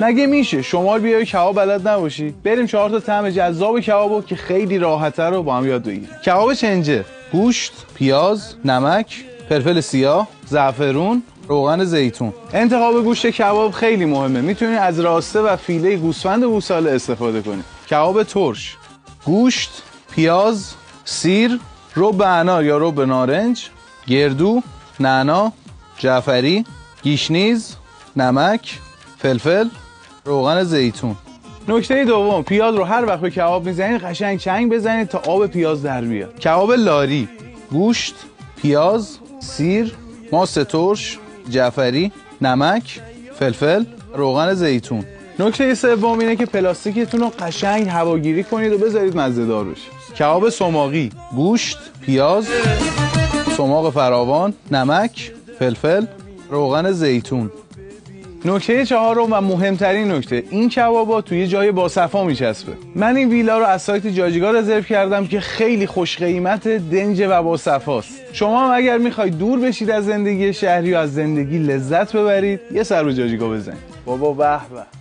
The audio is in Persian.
مگه میشه شمال بیای کباب بلد نباشی؟ بریم 4 تا طعم جذاب کبابو که خیلی راحته رو با هم یاد بگیریم. کباب چنجه: گوشت، پیاز، نمک، فلفل سیاه، زعفرون، روغن زیتون. انتخاب گوشت کباب خیلی مهمه. میتونید از راسته و فیله گوسفند و گوساله استفاده کنید. کباب ترش: گوشت، پیاز، سیر، رب انار یا رب نارنج، گردو، نعنا، جعفری، گیشنیز، نمک، فلفل، روغن زیتون. نکته دوم، پیاز رو هر وقت به کباب میزنید قشنگ چنگ بزنید تا آب پیاز در بیاد. کباب لاری: گوشت، پیاز، سیر، ماست ترش، جعفری، نمک، فلفل، روغن زیتون. نکته سوم اینه که پلاستیکتون رو قشنگ هواگیری کنید و بذارید مزه‌دار بشه. کباب سماقی: گوشت، پیاز، سماق فراوان، نمک، فلفل، روغن زیتون. نکته چهارم و مهمترین نکته، این کبابا توی جای باصفا میچسبه. من این ویلا رو از سایت جاجیگا رزرو کردم که خیلی خوش قیمت، دنج و باصفاست. شما هم اگر میخواید دور بشید از زندگی شهری و از زندگی لذت ببرید، یه سر به جاجیگا بزنید. بابا به به.